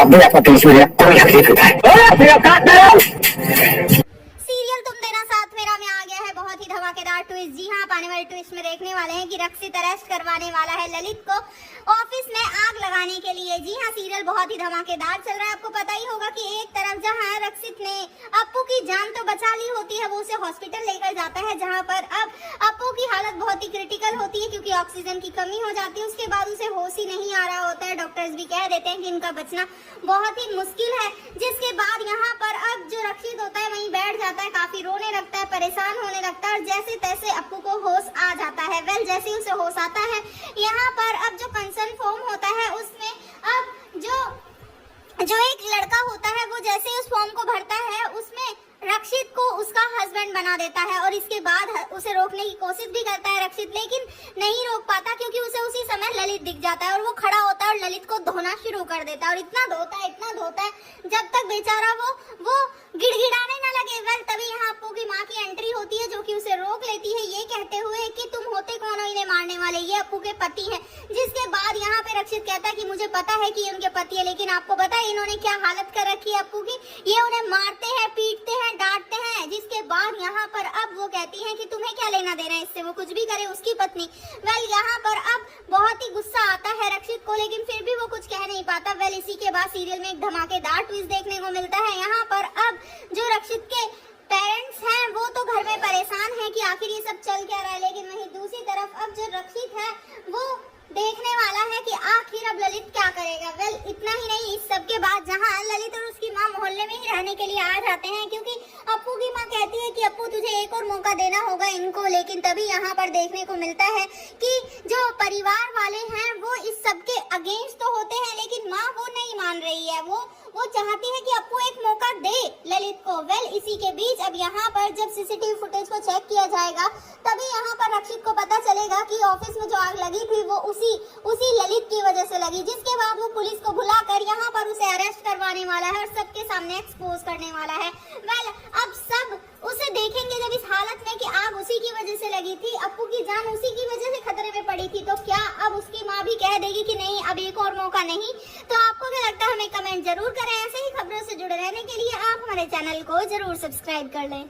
अपने आप को पुलिस में कोई तकलीफ होता है। सीरियल तुम देना साथ मेरा में आ गया है बहुत ही धमाकेदार ट्विस्ट। जी हाँ, आने वाले ट्विस्ट में देखने वाले हैं कि रक्षित अरेस्ट करवाने वाला है ललित को ऑफिस में आग लगाने के लिए। जी हाँ, सीरियल बहुत ही धमाकेदार चल रहा है। आपको पता ही होगा कि एक तरफ जहाँ रक्षित ने अप्पू की जान तो बचा ली होती है, वो उसे हॉस्पिटल लेकर जाता है जहाँ पर अब अप्पू की हालत बहुत ही क्रिटिकल होती है क्योंकि ऑक्सीजन की कमी हो जाती है। उसके बाद उसे होश ही नहीं आ रहा होता है। डॉक्टर्स भी कह देते हैं कि इनका बचना बहुत ही मुश्किल है। जिसके बाद यहाँ पर अब जो रक्षित होता है वहीं बैठ जाता है, काफी रोने लगता है, परेशान होने लगता है और जैसे तैसे अप्पू को होश आ जाता है। जैसे ही उसे होश आता है यहाँ पर अब जो कंसर्न फॉर्म होता है उसमें अब जो एक लड़का होता है वो जैसे उस फॉर्म को भरता है उसमें रक्षित को उसका हस्बैंड बना देता है और इसके बाद उसे रोकने की कोशिश भी करता है रक्षित, लेकिन नहीं रोक पाता क्योंकि उसे उसी समय ललित दिख जाता है और वो खड़ा होता है और ललित को धोना शुरू कर देता है और इतना धोता है जब तक बेचारा वो गिड़गिड़ाने न लगे। तभी यहाँ अप्पू की माँ की एंट्री होती है जो कि उसे रोक लेती है ये कहते हुए कि तुम होते कौन हो इन्हें मारने वाले, ये अप्पू के पति हैं। जिसके बाद यहाँ पे रक्षित कहता है कि मुझे पता है कि ये उनके पति है, लेकिन आपको पता है इन्होंने क्या हालत कर रखी है अप्पू की, ये उन्हें मारते हैं, पीटते हैं, डांटते हैं। जिसके बाद यहाँ पर अब वो कहती है कि तुम्हें क्या लेना देना है इससे, वो कुछ भी करे उसकी पत्नी। यहाँ पर अब बहुत ही गुस्सा आता है रक्षित को, लेकिन फिर भी वो कुछ कह नहीं पाता। इसी के बाद सीरियल में एक धमाकेदार ट्विस्ट देखने को मिलता है। यहाँ पर अब जो रक्षित के पेरेंट्स हैं वो तो घर में परेशान हैं कि आखिर ये सब चल क्या रहा है, लेकिन वहीं दूसरी तरफ अब जो रक्षित है वो देखने वाला है कि आखिर अब ललित क्या करेगा। इतना ही नहीं, इस सब के बाद जहाँ ललित और उसकी माँ मोहल्ले में ही रहने के लिए आ जाते हैं क्योंकि अप्पू की माँ कहती है कि अप्पू तुझे एक और मौका देना होगा इनको। लेकिन तभी यहाँ पर देखने को मिलता है कि जो परिवार वाले हैं वो इस सब के अगेंस्ट तो होते हैं, लेकिन माँ वो नहीं मान रही है। वो चाहती है कि अप्पू एक मौका दे ललित को। इसी के बीच अब यहाँ पर जब सीसीटीवी फुटेज को चेक किया जाएगा तभी यहाँ पर रक्षित को पता चलेगा कि ऑफिस में जो आग लगी थी वो उसी ललित की वजह से लगी। जिसके बाद वो पुलिस को बुलाकर यहाँ पर उसे अरेस्ट करवाने वाला है और सबके सामने एक्सपोज करने वाला है। अब सब उसे देखेंगे जब इस हालत में कि आग उसी की वजह से लगी थी, अप्पू की जान उसी की वजह से खतरे में पड़ी थी, तो क्या अब उसकी माँ भी कह देगी कि नहीं अब एक और मौका नहीं। तो आपको क्या लगता है हमें कमेंट जरूर करें। ऐसे ही खबरों से जुड़े रहने के लिए आप हमारे चैनल को जरूर सब्सक्राइब कर लें।